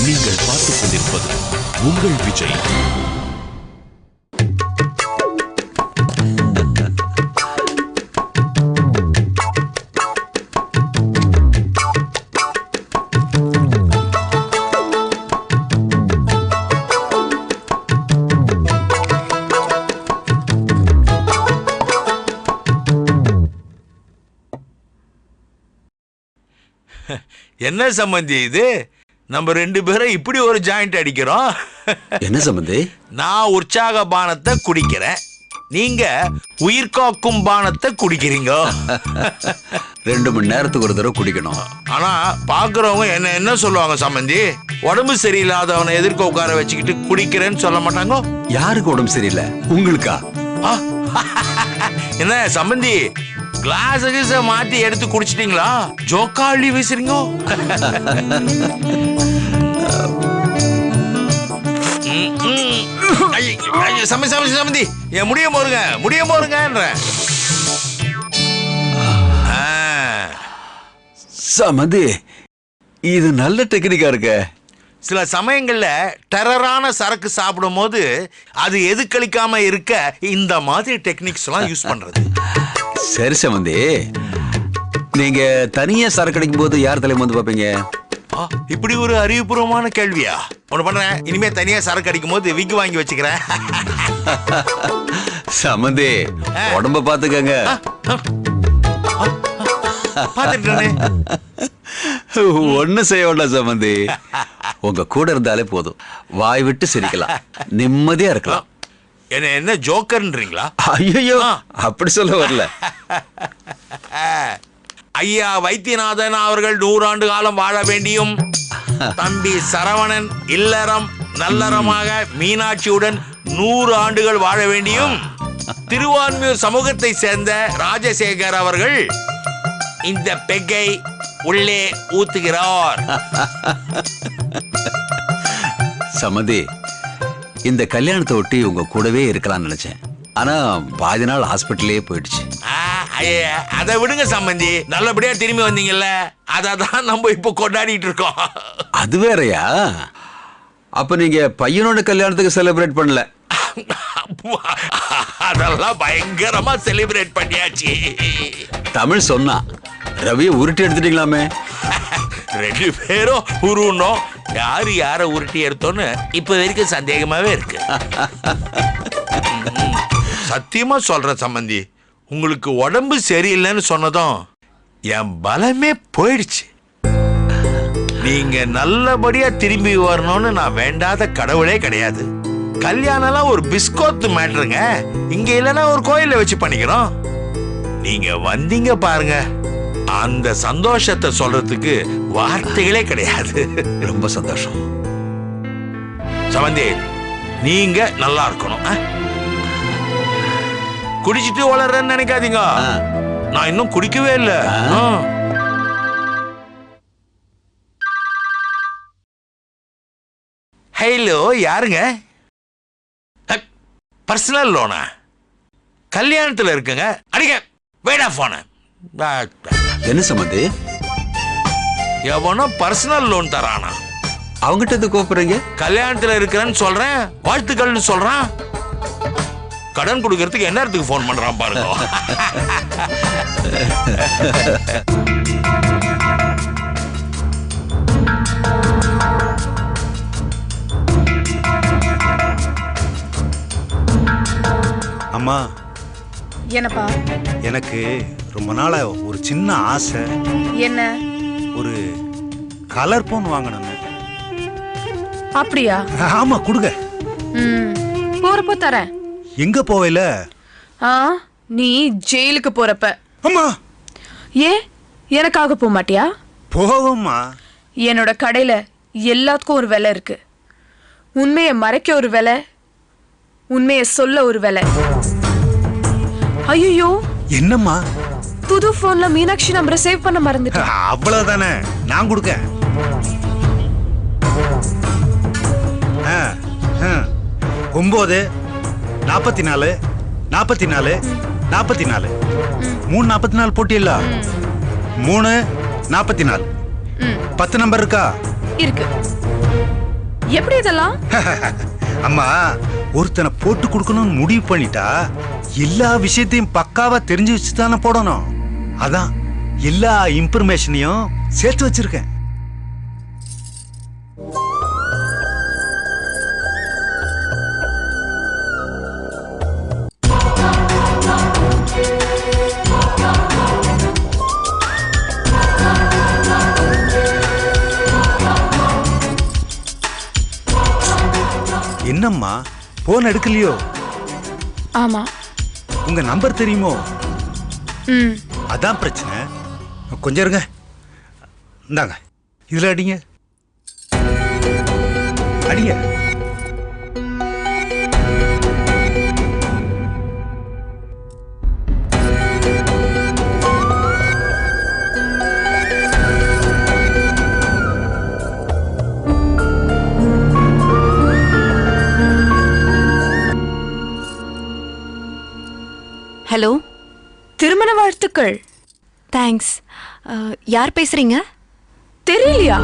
நீங்கள் பார்த்துக் கொண்டிருப்பது உங்கள் விஜய். என்ன சம்பந்தி இது? நம்ம ரெண்டு பேரும் இப்படி ஒரு ஜாயிண்ட் அடிக்கிறோம். என்ன சம்பந்தி? நான் உற்சாக பானத்தை குடிக்கிறேன், நீங்க உயிர் காக்கும் பானத்தை குடிக்கிறீங்க. 2 மணி நேரத்துக்கு ஒரு தடவை குடிக்கணும். ஆனா பாக்குறவங்க என்ன சொல்லுவாங்க சம்பந்தி? உடம்பு சரியில்லாதவனை எதிர்க்க உட்கார வச்சுக்கிட்டு குடிக்கிறேன்னு சொல்ல மாட்டாங்க? யாருக்கு உடம்பு சரியில்லை? உங்களுக்கா? என்ன சம்பந்தி, கிளாஸ் மாத்தி எடுத்து குடிச்சிட்டீங்களா? ஜோக்காளி வீசுறீங்க. சம்பந்தி என் முடிய போருங்க. சம்பந்தி, இது நல்ல டெக்னிக்கா இருக்க. சில சமயங்கள்ல டெரரான சரக்கு சாப்பிடும் போது அது எதுக்களிக்காம இருக்க இந்த மாதிரி டெக்னிக்ஸ் எல்லாம் யூஸ் பண்றது. சரி சம்பந்தி, நீங்க தனியா சரக்கு அடிக்கும் போது யார் தலைமை வந்து பாப்பீங்க? இப்படி ஒரு அறிவுபூர்வமான கேள்வியா? ஒண்ணு பண்றேன், இனிமே தனியா சரக்கு அடிக்கும் போது விக்கு வாங்கி வச்சுக்கிறேன். சம்பந்தி, உடம்ப பாத்துக்கங்க. ஒண்ணு செய்ய வேண்டாம் சம்பந்தி, உங்க கூட இருந்தாலே போதும், வாய் விட்டு சிரிக்கலாம், நிம்மதியா இருக்கலாம். என்ன ஜோக்கர்ன்றீங்களா? ஐயோ, அப்படி சொல்ல வரல. ஐயா வைத்தியநாதன் அவர்கள் 100 ஆண்டு காலம் வாழ வேண்டியும், தம்பி சரவணன் இல்லறம் நல்லறமாக மீனாட்சியுடன் 100 ஆண்டுகள் வாழ வேண்டியும், திருவான்மியூர் சமூகத்தை சேர்ந்த ராஜசேகர் அவர்கள் இந்த பெக்கை உள்ளே ஊத்துகிறார். சமதி, இந்த கல்யாணத்தை ஒட்டி உங்க கூடவே இருக்கலாம்னு நினைச்சேன். ஆனா பாதி நாள் ஹாஸ்பிட்டலே போயிடுச்சு. அதை விடுங்க சம்பந்தி, நல்லபடியா திரும்பி வந்தீங்கல்ல, அதான் நம்ம இப்ப கொண்டாடிட்டு இருக்கோம். அது வேறயா? அப்ப நீங்க பையனோட கல்யாணத்துக்கு செலிப்ரேட் பண்ணல? அதெல்லாம் பயங்கரமா செலிப்ரேட் பண்ணியாச்சு. தமிழ் சொன்னா ரவியை உருட்டி எடுத்துட்டீங்களாமே. 2 பேரும் உருவணும், யாரு யார உருட்டி எடுத்தோன்னு இப்ப வரைக்கும் சந்தேகமாவே இருக்கு. சத்தியமா சொல்றேன் சம்பந்தி, உங்களுக்கு உடம்பு சரியில்லைன்னு சொன்னதும் என் பலமே போயிடுச்சு. நீங்க நல்லபடியா திரும்பி வரணும்னு நான் வேண்டாத கடவுளே கிடையாது. கல்யாணம்லாம் ஒரு பிஸ்கோத்து மேட்டருங்க, இங்க இல்லைன்னா ஒரு கோயில வச்சு பண்ணிக்கிறோம். நீங்க வந்தீங்க பாருங்க, அந்த சந்தோஷத்தை சொல்றதுக்கு வார்த்தைகளே கிடையாது. ரொம்ப சந்தோஷம் சம்பந்தி, நீங்க நல்லா இருக்கணும். குடிச்சிட்டு வளர்றேன்னு நினைக்காதீங்க, நான் இன்னும் குடிக்கவே இல்லை. ஹலோ, யாருங்க? பர்சனல் லோனா? கல்யாணத்துல இருக்குங்க, அடிங்க வேடா போன. என்ன சம்பந்தி, எவனோ பர்சனல் லோன் தரானா? அவங்கிட்ட எது கூப்பிடுறீங்க? கல்யாணத்துல இருக்கிறேன்னு சொல்றேன், வாழ்த்துக்கள்னு சொல்றான். கடன் கொடுக்கறதுக்கு என்ன இடத்துக்கு போன் பண்றான் பாருங்க. அம்மா, என்னப்பா? எனக்கு ரொம்ப நாளா ஒரு சின்ன ஆசை. என்ன? ஒரு கலர் போன் வாங்கணும். அப்படியா? ஆமா, கொடுங்க. போறப்ப தரேன். எங்க போவேல? நீ ஜெயிலுக்கு போறப்ப. அம்மா, ஏன் எனக்காக போக மாட்டியா? போவோம்மா. என்னோட கடையில எல்லாத்துக்கும் ஒரு விலை இருக்கு. உண்மையை மறைக்க ஒரு விலை, உண்மையை சொல்ல ஒரு விலை. ஐயோ, என்னம்மா? புது போன்ல மீனாட்சி நம்பரை சேவ் பண்ண மறந்துட்டேன். அவ்வளவுதானே, நான் கொடுக்க. 9 44 44 44 344 போட்டியல்ல. 3 44 10 நம்பர் இருக்கா? இருக்கு. எப்படி இதெல்லாம்? அம்மா, ஒருத்தனை போட்டு கொடுக்கணும்னு முடிவு பண்ணிட்டா எல்லா விஷயத்தையும் பக்காவா தெரிஞ்சு வச்சு தானே போடணும். அதான் எல்லா இன்ஃபர்மேஷனையும் சேர்த்து வச்சிருக்கேன். என்னம்மா போன் எடுக்கலையோ? ஆமா. உங்க நம்பர் தெரியுமோ? ம். அதான் பிரச்சனை. கொஞ்சம் இருங்க, இந்தாங்க இதுல அடிங்க அடிங்க. ஹலோ. திருமண வாழ்த்துக்கள். தேங்க்ஸ். யார் பேசுறீங்க? தெரியலையா?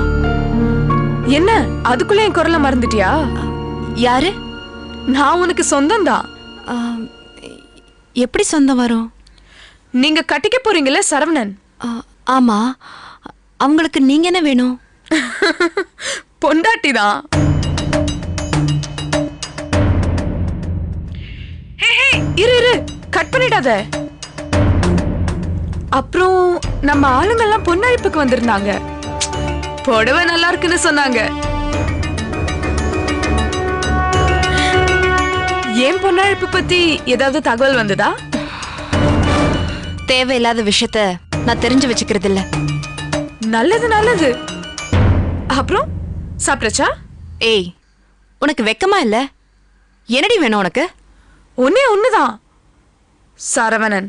என்ன அதுக்குள்ள என் குரலை மறந்துட்டியா? யாரு? நான் உனக்கு சொந்தம் தான். எப்படி சொந்தம் வரும்? நீங்க கட்டிக்க போறீங்கல்ல சரவணன். ஆமா. அவங்களுக்கு நீங்க என்ன வேணும்? பொண்டாட்டி தான். இரு கட் பண்ணிடாத. அப்புறம் நம்ம ஆளுங்கெல்லாம் பொன்னழைப்புக்கு வந்திருந்தாங்க. புடவை நல்லா இருக்குன்னு சொன்னாங்க. ஏன் பொன்னழைப்பு பத்தி ஏதாவது தகவல் வந்ததா? தேவையில்லாத விஷயத்த நான் தெரிஞ்சு வச்சுக்கிறது இல்ல. நல்லது நல்லது. அப்புறம் சாப்பிட்டச்சா? ஏய், உனக்கு வெக்கமா இல்ல? என்னடி வேணும் உனக்கு? ஒன்னே ஒண்ணுதான். சரவணன்.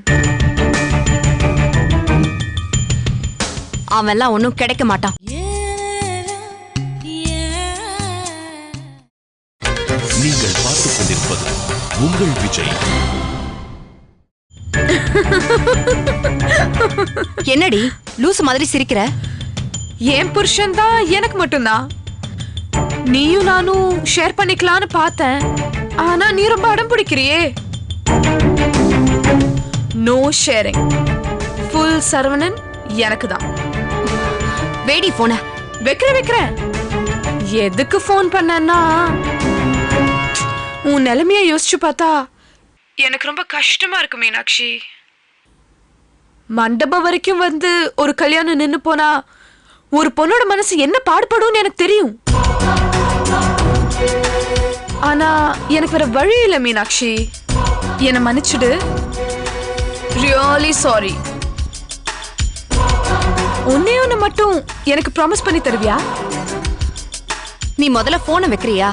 அவன்லாம் ஒன்னும் கிடைக்க மாட்டான். நீங்கள் பார்த்துக் கொண்டிருப்பது உங்கள் விஜய். என்னடி லூசு மாதிரி சிரிக்கிற? என் புருஷன் தான் எனக்கு மட்டும்தான். நீயும் நானும் ஷேர் பண்ணிக்கலான்னு பார்த்தேன். ஆனா நீ ரொம்ப அடம் பிடிக்கிறியே. No sharing. ஃபுல் சரவணன் எனக்கு தான். வேடி போன. வைக்கிறேன். எதுக்கு போன் பண்ணனா, உன் நிலைமைய யோசிச்சு பார்த்தா எனக்கு ரொம்ப கஷ்டமா இருக்கு மீனாட்சி. மண்டபம் வரைக்கும் வந்து ஒரு கல்யாணம் நின்னு போனா ஒரு பொண்ணோட மனசு என்ன பாடுபடும் எனக்கு தெரியும். ஆனா எனக்கு வேற வழி இல்ல மீனாட்சி. என்னை மன்னிச்சுடு. Really sorry. ஒன்னே ஒண்ணு மட்டும் எனக்கு ப்ராமிஸ் பண்ணி தருவியா? நீ முதல்ல போனை வைக்கிறியா?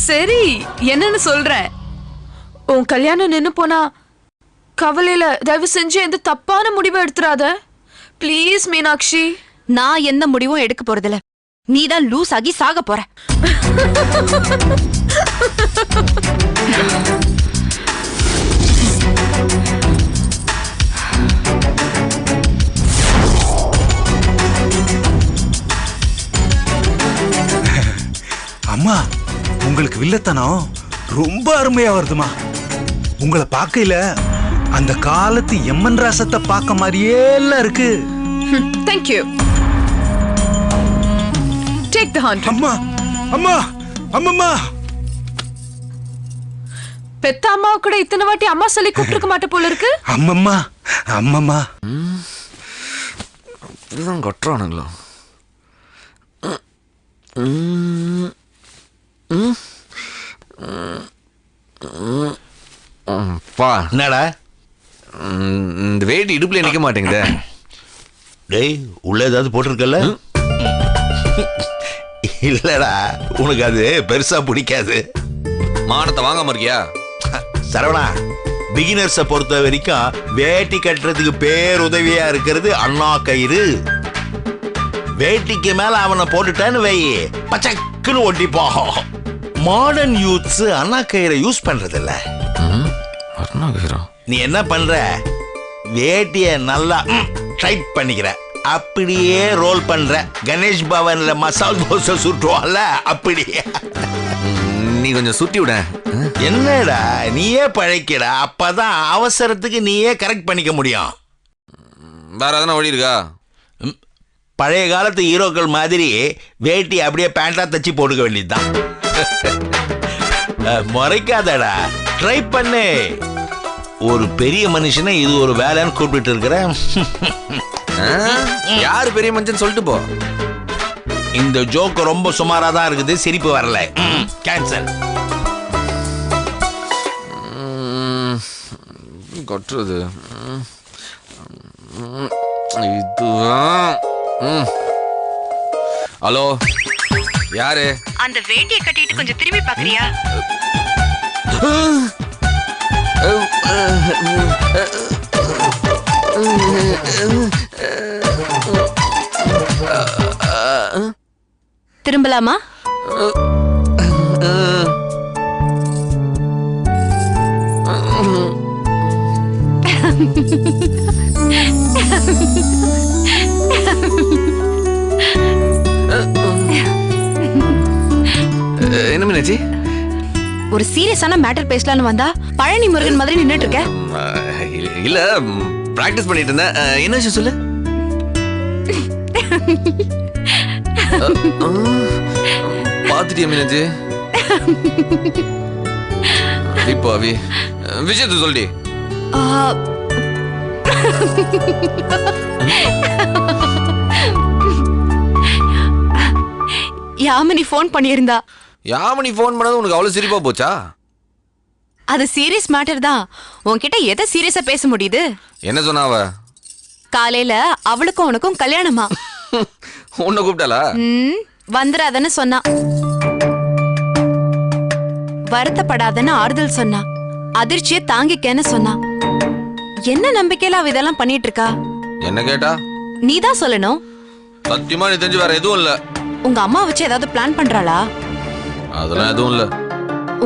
சரி, என்னன்னு சொல்றேன். உன் கல்யாணம் நின்னு போனா கவலையில தயவு செஞ்சு எந்த தப்பான முடிவை எடுத்துறாத ப்ளீஸ் மீனாட்சி. நான் எந்த முடிவும் எடுக்க போறதில்ல. நீதான் லூஸ் ஆகி சாக போற. அம்மா, உங்களுக்கு வில்லத்தனம் ரொம்ப அருமையா வருதுமா. உங்களை பார்க்கையில அந்த காலத்து எம்மன் ராசத்தை பார்க்க மாதிரியே எல்லாம் இருக்கு. Thank you. Take the 100. அம்மா அம்மா அம்மம்மா. பெத்த அம்மா கூட இத்தனை வாட்டி அம்மா சொல்லி கூப்பிட்டுருக்க மாட்ட போல இருக்கு. அம்மம்மா அம்மம்மா. இப்படிதான் கட்டுறானுங்களா? பா, என்னடா இந்த வேட்டி இடுப்புல நிக்க மாட்டேங்குதே. டேய், உள்ள ஏதாவது போட்டிருக்கல? இல்லடா, உனக்கு அது பெருசா பிடிக்காது. மானத்தை வாங்காம இருக்கியா? சரவணா, பிகினர்ஸை பொறுத்த வரைக்கும் வேட்டி கட்டுறதுக்கு பேருதவியா இருக்கிறது அண்ணா கயிறு. வேட்டிக்கு மேல அவனை போட்டுட்டான்னு வை, பச்சக்குன்னு ஒட்டிப்போ. மாடர்ன் யூத்ஸ் அண்ணா கயிறை யூஸ் பண்றது இல்ல. நீ என்ன பண்ற? வேட்டிய நல்லா டைட் பண்ணிக்கிற, அப்படியே ரோல் பண்ற. கணேஷ் பவன்ல மசால் தோசை சுட்டுவான்ல அப்படியே. நீ கொஞ்சம் சுட்டி விட. என்னடா நீயே பழைக்கடா, அப்பதான் அவசரத்துக்கு நீயே கரெக்ட் பண்ணிக்க முடியும். வேற எதனா வழி இருக்கா? பழைய காலத்து ஹீரோக்கள் மாதிரி வேட்டி அப்படியே பேண்டா தச்சு போட்டுக்க வேண்டியதுதான். முறைக்காதடா, ட்ரை பண்ணு. ஒரு பெரிய மனுஷனை இது ஒரு வேலைன்னு கூப்பிட்டு இருக்கிறேன். யாரு பெரிய மனுஷன் சொல்லிட்டு போ. இந்த ஜோக் ரொம்ப சுமாரா தான் இருக்குது, சிரிப்பு வரல. கேன்சல். கொட்டுறது இதுதான். ஹலோ, யாரு? அந்த வேட்டியை கட்டிட்டு கொஞ்சம் திரும்பி பாக்குறியா? திரும்பலாமா? என்ன மீனாட்சி? ஒரு சீரியஸான மேட்டர் பேசலாம்னு வந்தா பழனி முருகன் மாதிரி நின்னுட்டு இருக்க. இல்ல, பிராக்டிஸ் பண்ணிட்டு இருந்தேன். என்ன விஷயம் சொல்லு. பாத்துட்டியா மீனாட்சி? இப்போ அவி விஷயத்த சொல்லி. யாமினி போன் பண்ணியிருந்தா. யாமினி போன் பண்ணது உனக்கு அவ்வளவு சிரிப்பா போச்சா? அது சீரியஸ் மேட்டர் தான். உன்கிட்ட எதை சீரியஸா பேச முடியுது? என்ன சொன்னாவ? காலையில அவளுக்கும் உனக்கும் கல்யாணமா. உன்னை கூப்பிட்டாளா? வந்துடாதன்னு சொன்னா. வருத்தப்படாதன்னு ஆறுதல் சொன்னா. அதிர்ச்சியை தாங்கிக்கன்னு சொன்னா. என்ன நம்பிக்கையில அவ இதெல்லாம் பண்ணிட்டு இருக்கா? என்ன கேட்டா? நீதான் சொல்லணும். சத்தியமா நீ தெரிஞ்சு வேற எதுவும் இல்ல. உங்க அம்மா வச்சு ஏதாவது பிளான் பண்றாளா? அதெல்லாம் எதுவும் இல்ல.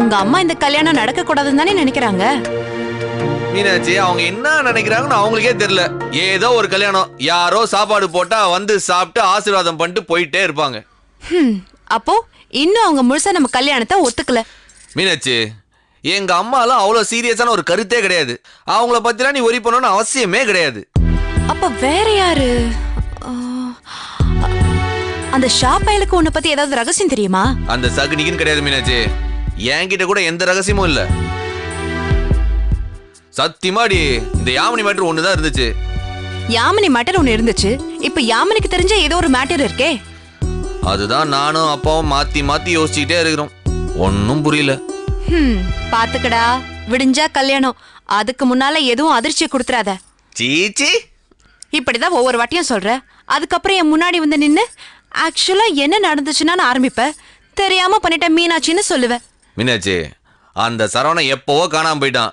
உங்க அம்மா இந்த கல்யாணம் நடக்க கூடாதுன்னு தானே நினைக்கிறாங்க. மீனாட்சி, அவங்க என்ன நினைக்கிறாங்கன்னு அவங்களுக்கே தெரியல. ஏதோ ஒரு கல்யாணம், யாரோ சாப்பாடு போட்டா வந்து சாப்பிட்டு ஆசீர்வாதம் பண்ணிட்டு போயிட்டே இருப்பாங்க. அப்போ இன்னும் அவங்க முழுசா நம்ம கல்யாணத்தை ஒத்துக்கல. மீனாட்சி, எங்க அம்மாலாம் அவ்வளவு சீரியஸான ஒரு கருத்தே கிடையாது. அவங்கள பத்திலாம் நீ ஒரி பண்ணணும்னு அவசியமே கிடையாது. அப்ப வேற யாரு? அந்த ஷாப்பைலுக்கு உன்னை பத்தி ஏதாவது ரகசியம் தெரியுமா? அந்த சகுனிக்குன்னு கிடையாது மீனாட்சி. என்கிட்ட கூட எந்த ரகசியமும் இல்ல. சத்தியமாடி இந்த யாமினி மேட்டர் ஒண்ணுதான் இருந்துச்சு. யாமினி மேட்டர் ஒண்ணு இருந்துச்சு. இப்ப யாமினிக்கு தெரிஞ்ச ஏதோ ஒரு மேட்டர் இருக்கே. அதுதான் நானும் அப்பாவும் மாத்தி மாத்தி யோசிச்சுக்கிட்டே இருக்கிறோம். ஒன்னும் புரியல. பாத்துக்கடா, விடிஞ்சா கல்யாணம். அதுக்கு முன்னால எதுவும் அதிர்ச்சியை கொடுத்துறாத. சீச்சி, இப்படிதான் ஒவ்வொரு வாட்டியும் சொல்ற. அதுக்கப்புறம் என் முன்னாடி வந்து நின்னு ஆக்சுவலா என்ன நடந்துச்சுன்னா நான் ஆரம்பிப்பேன். தெரியாம பண்ணிட்ட மீனாட்சின்னு சொல்லுவேன். மீனாட்சி, அந்த சரவணன் எப்பவோ காணாம போயிட்டான்.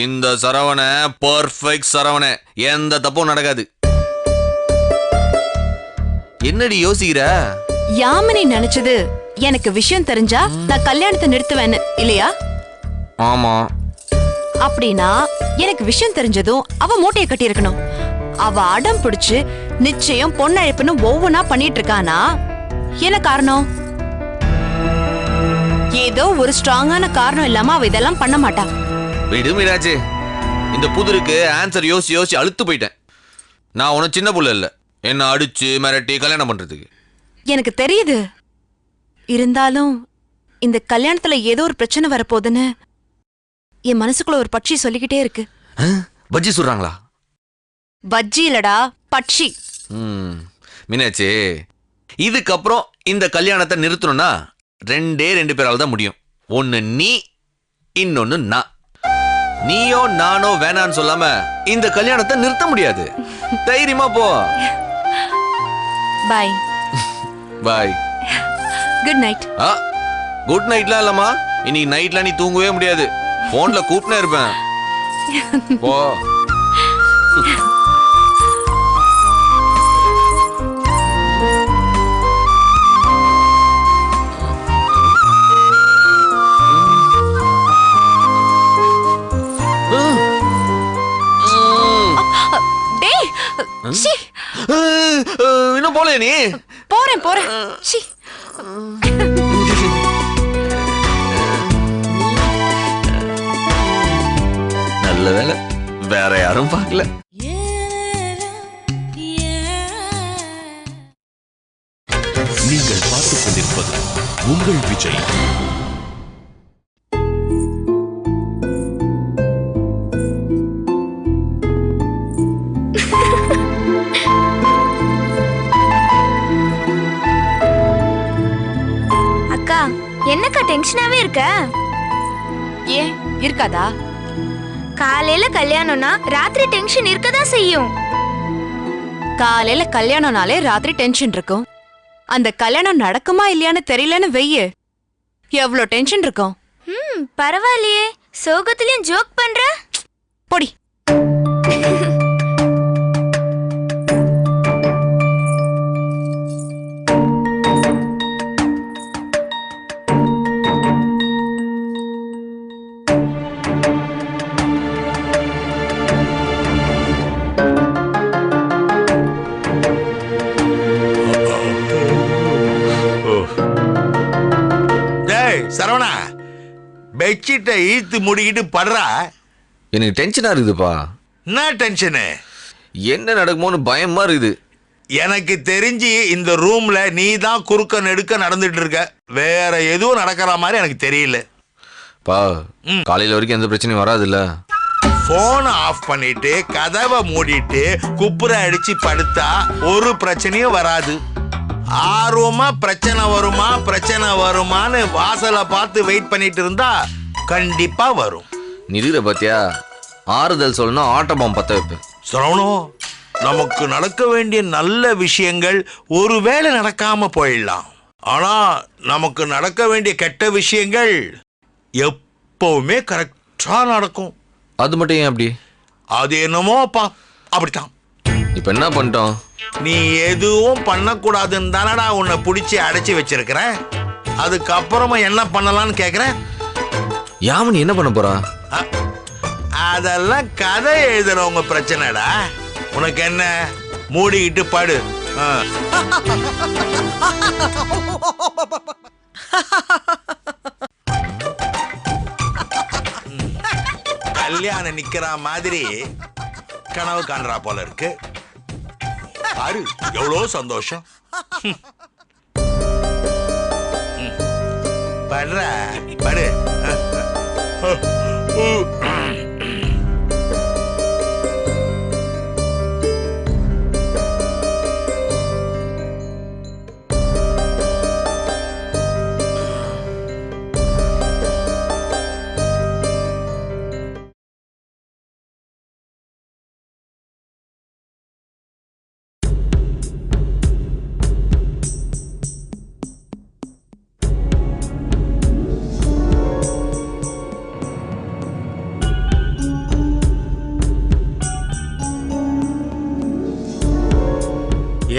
இந்த சரவண பர்ஃபெக்ட் சரவண, எந்த தப்பும் நடக்காது. என்னடி யோசிக்கிற? யாமினி நினைச்சது எனக்கு விஷயம் தெரிஞ்சா நான் கல்யாணத்தை நிறுத்துவேன்னு இல்லையா? ஆமா. அப்படின்னா எனக்கு விஷயம் தெரிஞ்சதும் அவ மூட்டையை கட்டி இருக்கணும். அவ அடம் பிடிச்சு நிச்சயம் பொண்ணழைப்புன்னு ஒவ்வொன்னா பண்ணிட்டு இருக்கானா என்ன காரணம்? ஏதோ ஒரு ஸ்ட்ராங்கான காரணம் இல்லாம அவ இதெல்லாம் பண்ண மாட்டா. விடு மீனாட்சி, இந்த புதிருக்கு ஆன்சர் யோசி யோசி அழுத்து போயிட்டேன். நான் உன சின்ன புள்ள இல்ல, என்ன அடிச்சு மிரட்டி கல்யாணம் பண்றதுக்கு. எனக்கு தெரியுது. இருந்தாலும் இந்த கல்யாணத்துல ஏதோ ஒரு பிரச்சனை வரப்போகுதுன்னு என் மனசுக்குள்ள ஒரு பட்சி சொல்லிக்கிட்டே இருக்கு. பஜ்ஜி சொல்றாங்களா? பஜ்ஜி இல்லடா, பட்சி. மீனாட்சி, இதுக்கப்புறம் இந்த கல்யாணத்தை நிறுத்தணும்னா ரெண்டு பேரால தான் முடியும். ஒன்னு நீ, இன்னொன்னு நான். நீயோ நானோ வேணான்னு சொல்லாம இந்த கல்யாணத்தை நிறுத்த முடியாது. தைரியமா போ. Bye bye. Good night. Good நைட்லாம் இல்லம்மா, இன்னைக்கு நைட்ல நீ தூங்கவே முடியாது. போன்ல கூப்பிட்டே இருப்பேன். போ. போறியா நீ? போறேன் போறேன். சீ. நல்ல வேலை, வேற யாரும் பார்க்கல. நீங்கள் பார்த்துக் கொண்டிருப்பது உங்கள் விஜய். அக்கா, என்னக்கா டென்ஷனாவே இருக்க? ஏன் இருக்காதா? காலையில கல்யாணம்னா ராத்திரி டென்ஷன் இருக்கதான் செய்யும். காலையில கல்யாணம்னாலே ராத்திரி டென்ஷன் இருக்கும். அந்த கல்யாணம் நடக்குமா இல்லையான்னு தெரியலன்னு வெய்யு, எவ்வளவு டென்ஷன் இருக்கும். பரவாயில்லையே, சோகத்திலயும் ஜோக் பண்ற. பொடி. சரவணா, பெட்ஷீட்டை ஈத்து முடிக்கிட்டு படுறா. எனக்கு டென்ஷனா இருக்குதுப்பா. என்ன டென்ஷனு? என்ன நடக்குமோன்னு பயமா இருக்குது. எனக்கு தெரிஞ்சு இந்த ரூம்ல நீ தான் குறுக்க நெடுக்க நடந்துட்டு இருக்க. வேற எதுவும் நடக்கிற மாதிரி எனக்கு தெரியல. பா, காலையில வரைக்கும் எந்த பிரச்சனையும் வராதுல்ல. போனை ஆஃப் பண்ணிட்டு கதவை மூடிட்டு குப்புற அடிச்சு படுத்தா ஒரு பிரச்சனையும் வராது. ஆர்வமா பிரச்சனை வருமான்னு வாசலை பார்த்து வெயிட் பண்ணிட்டு இருந்தா கண்டிப்பா வரும். நிதிர பாத்தியா, ஆறுதல் சொல்லணும் ஆட்டோபாம் பத்த வைப்பேன். சரவணம், நமக்கு நடக்க வேண்டிய நல்ல விஷயங்கள் ஒருவேளை நடக்காம போயிடலாம். ஆனா நமக்கு நடக்க வேண்டிய கெட்ட விஷயங்கள் எப்பவுமே கரெக்டா நடக்கும். அது மட்டும் ஏன் அப்படி? அது என்னமோப்பா, அப்படித்தான். இப்ப என்ன பண்ணிட்டோம்? நீ எதுவும் பண்ணக்கூடாதுன்னு தானடா உன்னை பிடிச்சி அடைச்சி வச்சிருக்கிறேன். அதுக்கப்புறமா என்ன பண்ணலான்னு கேக்குறேன். யாமன் என்ன பண்ண போறா? அதெல்லாம் கதை எழுதுறவங்க பிரச்சனைடா. உனக்கு என்ன, மூடிக்கிட்டு படு. கல்யாணம் நிக்கிற மாதிரி கனவு காண்றா போல இருக்கு. பாரு, எவ்வளோ சந்தோஷம். படுற படு.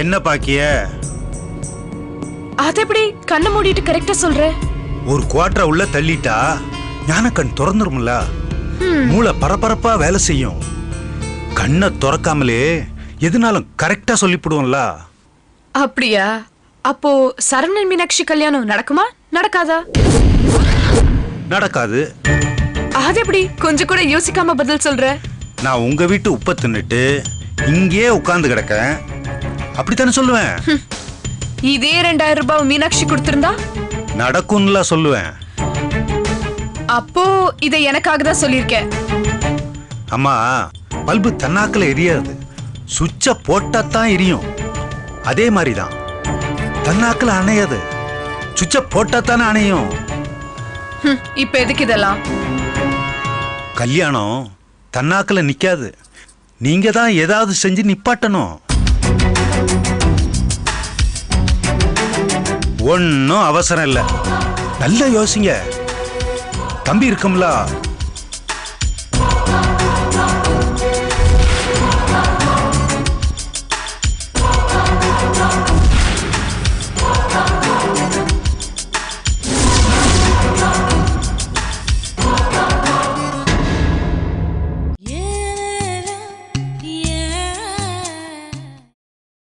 என்ன பாக்கிய? அது எப்படி கண்ணை மூடிட்டு கரெக்டா சொல்ற? ஒரு குவார்டரை உள்ள தள்ளிட்டா ஞானக்கண் திறந்துரும்ல. மூளை பரபரப்பா வேலை செய்யும். கண்ணை திறக்காமலே எதுனாலும் கரெக்டா சொல்லிவிடுவோம்ல. அப்படியா? அப்போ சரவணன் மீனாட்சி கல்யாணம் நடக்குமா நடக்காதா? நடக்காது. அது எப்படி கொஞ்சம் கூட யோசிக்காம பதில் சொல்ற? நான் உங்க வீட்டு உப்பை தின்னுட்டு இங்கே உட்கார்ந்து கிடக்கேன், அப்படித்தானே சொல்லுவேன். இதே 2000 ரூபாய் மீனாட்சி கொடுத்திருந்தா நடக்கும்ல சொல்லுவேன். அப்போ இதை எனக்காக தான் சொல்லியிருக்கேன். அம்மா, பல்பு தன்னாக்கல எரியாது, சுவிட்ச போட்டா தான் எரியும். அதே மாதிரிதான் தன்னாக்கல அணையாது, சுவிட்ச போட்டா தானே அணையும். இப்ப எதுக்கு இதெல்லாம்? கல்யாணம் தன்னாக்கல நிக்காது, நீங்க தான் ஏதாவது செஞ்சு நிப்பாட்டணும். ஒன்னும் அவசரம் இல்ல, நல்லா யோசிங்க. தம்பி இருக்கும்ல,